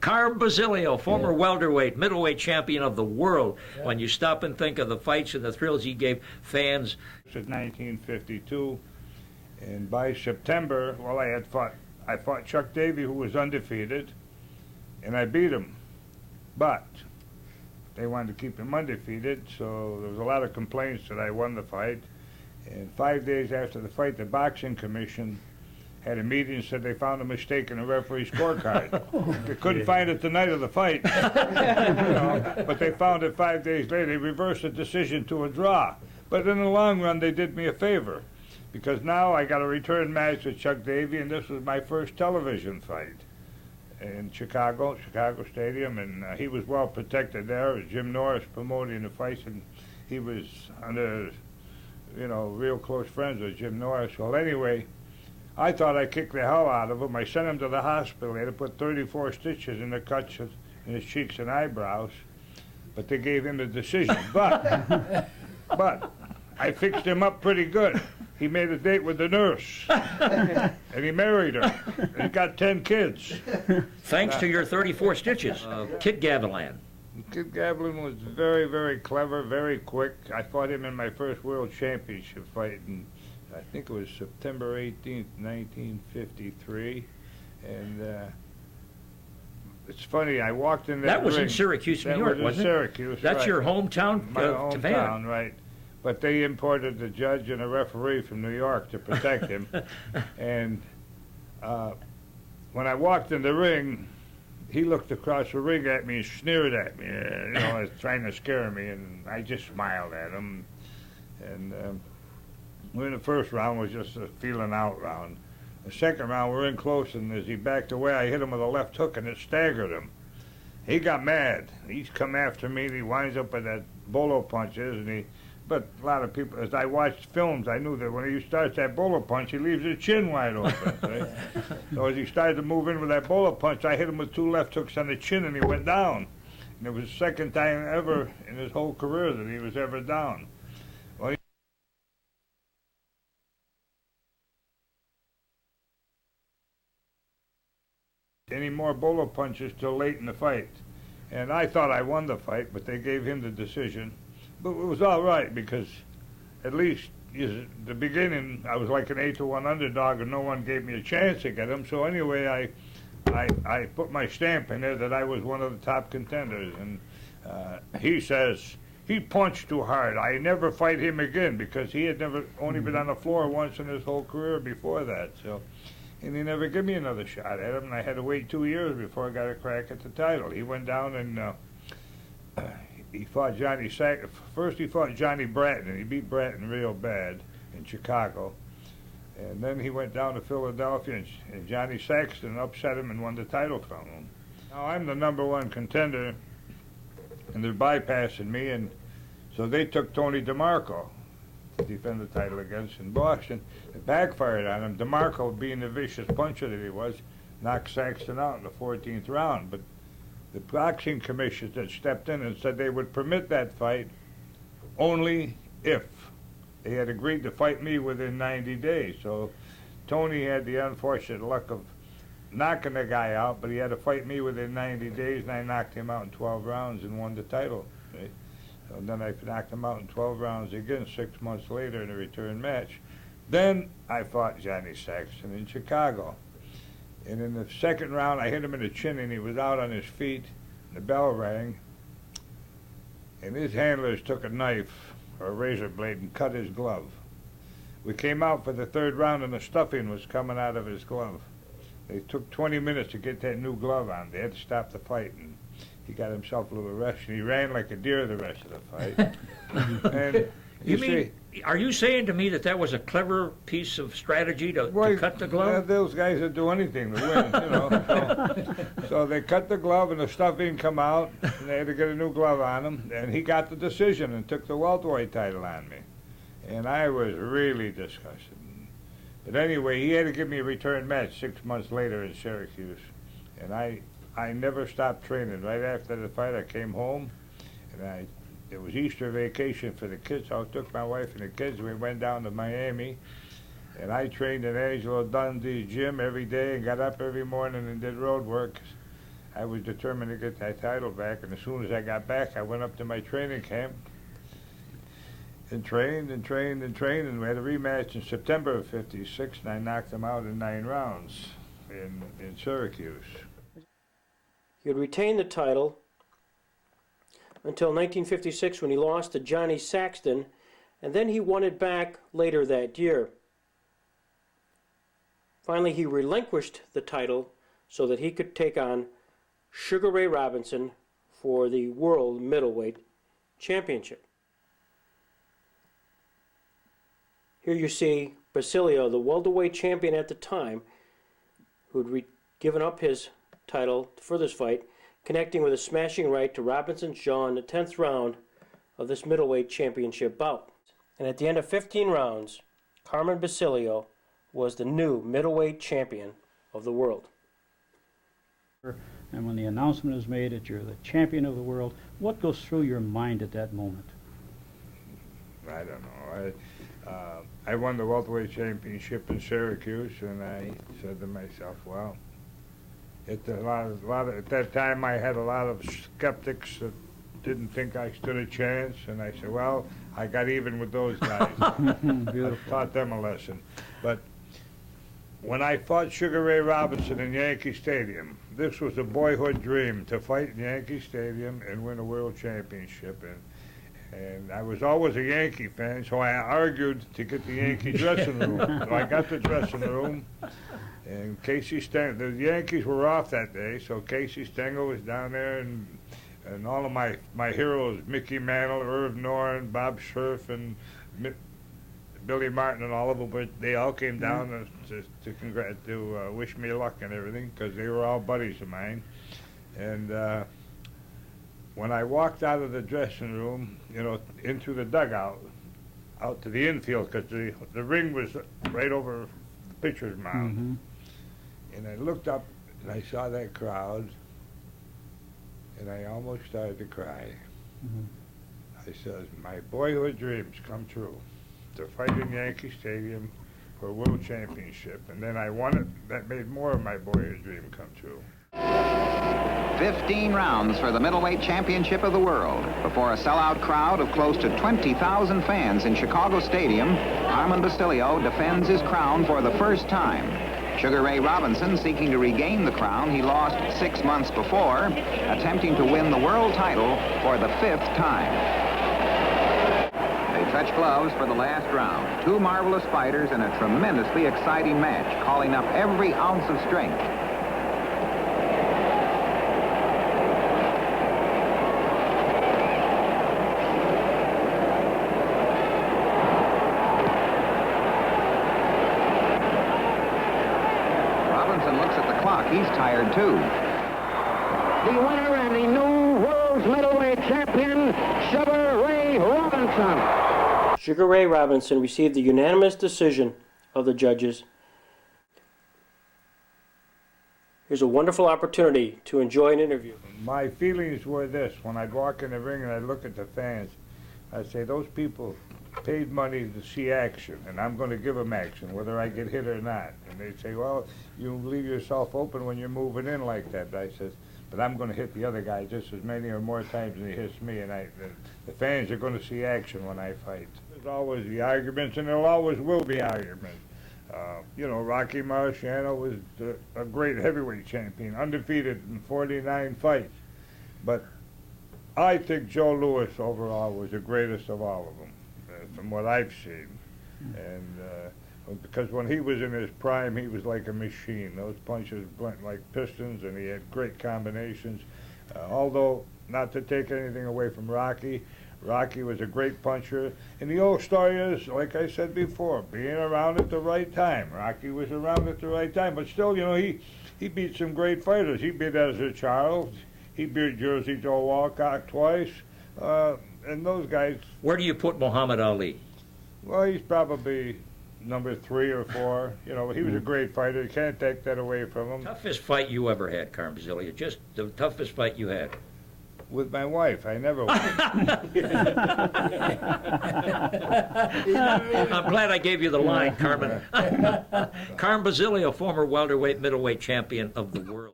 Carmen Basilio, former welterweight, middleweight champion of the world. When you stop and think of the fights and the thrills he gave fans. This was 1952, and by September, well, I fought Chuck Davey, who was undefeated, and I beat him. But they wanted to keep him undefeated, so there was a lot of complaints that I won the fight. And 5 days after the fight, the Boxing Commission had a meeting and said they found a mistake in the referee's scorecard. They couldn't find it the night of the fight, but they found it 5 days later. They reversed the decision to a draw. But in the long run, they did me a favor, because now I got a return match with Chuck Davey, and this was my first television fight in Chicago Stadium, and he was well protected there. It was Jim Norris promoting the fights, and he was under, real close friends with Jim Norris. Well, anyway, I thought I kicked the hell out of him. I sent him to the hospital. They had to put 34 stitches in the cuts in his cheeks and eyebrows, but they gave him the decision. But I fixed him up pretty good. He made a date with the nurse, and he married her. And he got 10 kids. Thanks to your 34 stitches. Kid Gavilan. Kid Gavilan was very, very clever, very quick. I fought him in my first world championship fight, and I think it was September 18th, 1953. And it's funny, I walked in that was ring. in Syracuse, New York, wasn't it? That was in Syracuse, That's right. your hometown? My hometown, right. But they imported the judge and a referee from New York to protect him. And when I walked in the ring, he looked across the ring at me and sneered at me, trying to scare me, and I just smiled at him. And in the first round was just a feeling out round. The second round, we're in close, and as he backed away, I hit him with a left hook, and it staggered him. He got mad. He's come after me, and he winds up with that bolo punches, but a lot of people, as I watched films, I knew that when he starts that bolo punch, he leaves his chin wide open. Right? So as he started to move in with that bolo punch, I hit him with 2 left hooks on the chin, and he went down. And it was the second time ever in his whole career that he was ever down. Well, any more bolo punches till late in the fight. And I thought I won the fight, but they gave him the decision. But it was all right, because at least the beginning, I was like an 8-1 underdog, and no one gave me a chance to get him. So anyway, I put my stamp in there that I was one of the top contenders. And he says he punched too hard. I never fight him again, because he had only been on the floor once in his whole career before that. So, and he never gave me another shot at him, and I had to wait 2 years before I got a crack at the title. He went down and he fought Johnny Sack. First he fought Johnny Bratton, and he beat Bratton real bad in Chicago. And then he went down to Philadelphia, and Johnny Saxton upset him and won the title from him. Now I'm the #1 contender, and they're bypassing me, and so they took Tony DeMarco to defend the title against in Boston. It backfired on him. DeMarco, being the vicious puncher that he was, knocked Saxton out in the 14th round. But the boxing commissions that stepped in and said they would permit that fight only if they had agreed to fight me within 90 days. So Tony had the unfortunate luck of knocking the guy out, but he had to fight me within 90 days, and I knocked him out in 12 rounds and won the title. Right? So then I knocked him out in 12 rounds again 6 months later in a return match. Then I fought Johnny Saxton in Chicago. And in the second round, I hit him in the chin, and he was out on his feet. The bell rang, and his handlers took a knife or a razor blade and cut his glove. We came out for the third round, and the stuffing was coming out of his glove. They took 20 minutes to get that new glove on. They had to stop the fight, and he got himself a little rest, and he ran like a deer the rest of the fight. And are you saying to me that was a clever piece of strategy to cut the glove? Those guys would do anything to win, So they cut the glove, and the stuffing come out, and they had to get a new glove on him. And he got the decision and took the welterweight title on me. And I was really disgusted. But anyway, he had to give me a return match 6 months later in Syracuse. And I never stopped training. Right after the fight, I came home, and it was Easter vacation for the kids. So I took my wife and the kids. We went down to Miami, and I trained at Angelo Dundee's gym every day and got up every morning and did road work. I was determined to get that title back, and as soon as I got back, I went up to my training camp and trained and trained and trained, and we had a rematch in September of '56, and I knocked him out in 9 rounds in Syracuse. He would retain the title until 1956 when he lost to Johnny Saxton, and then he won it back later that year. Finally, he relinquished the title so that he could take on Sugar Ray Robinson for the World Middleweight Championship. Here you see Basilio, the welterweight champion at the time, who'd given up his title for this fight, connecting with a smashing right to Robinson's jaw in the 10th round of this middleweight championship bout. And at the end of 15 rounds, Carmen Basilio was the new middleweight champion of the world. And when the announcement is made that you're the champion of the world, what goes through your mind at that moment? I don't know. I won the welterweight championship in Syracuse, and I said to myself, well, at that time I had a lot of skeptics that didn't think I stood a chance, and I said, well, I got even with those guys. I taught them a lesson. But when I fought Sugar Ray Robinson in Yankee Stadium, this was a boyhood dream, to fight in Yankee Stadium and win a world championship. And I was always a Yankee fan, so I argued to get the Yankee dressing room. So I got the dressing room, and Casey Stengel, the Yankees were off that day, so Casey Stengel was down there, and all of my heroes, Mickey Mantle, Irv Norton, Bob Scherf, and Billy Martin, and all of them, but they all came down to wish me luck and everything, because they were all buddies of mine. And when I walked out of the dressing room, into the dugout, out to the infield, because the ring was right over the pitcher's mound. And I looked up and I saw that crowd, and I almost started to cry. I said, my boyhood dreams come true, to fight in Yankee Stadium for a world championship. And then I won it. That made more of my boyhood dream come true. 15 rounds for the middleweight championship of the world. Before a sellout crowd of close to 20,000 fans in Chicago Stadium, Carmen Basilio defends his crown for the first time. Sugar Ray Robinson seeking to regain the crown he lost 6 months before, attempting to win the world title for the 5th time. They touch gloves for the last round. Two marvelous fighters in a tremendously exciting match, calling up every ounce of strength. He's tired, too. The winner and the new world's middleweight champion, Sugar Ray Robinson. Sugar Ray Robinson received the unanimous decision of the judges. Here's a wonderful opportunity to enjoy an interview. My feelings were this: when I'd walk in the ring and I'd look at the fans, I'd say, those people paid money to see action, and I'm going to give them action, whether I get hit or not. And they'd say, well, you leave yourself open when you're moving in like that. I says, but I'm going to hit the other guy just as many or more times than he hits me, and the fans are going to see action when I fight. There's always the arguments, and there always will be arguments. Rocky Marciano was a great heavyweight champion, undefeated in 49 fights. But I think Joe Louis overall was the greatest of all of them, from what I've seen. And because when he was in his prime, he was like a machine. Those punches went like pistons, and he had great combinations. Although, not to take anything away from Rocky, Rocky was a great puncher. And the old story is, like I said before, being around at the right time. Rocky was around at the right time, but still, he beat some great fighters. He beat Ezra Charles. He beat Jersey Joe Walcott twice. And those guys... Where do you put Muhammad Ali? Well, he's probably number 3 or 4. He was a great fighter. You can't take that away from him. Toughest fight you ever had, Carmen Basilio? Just the toughest fight you had? With my wife. I never won. I'm glad I gave you the line, Carmen. Carmen Basilio, former welterweight, middleweight champion of the world.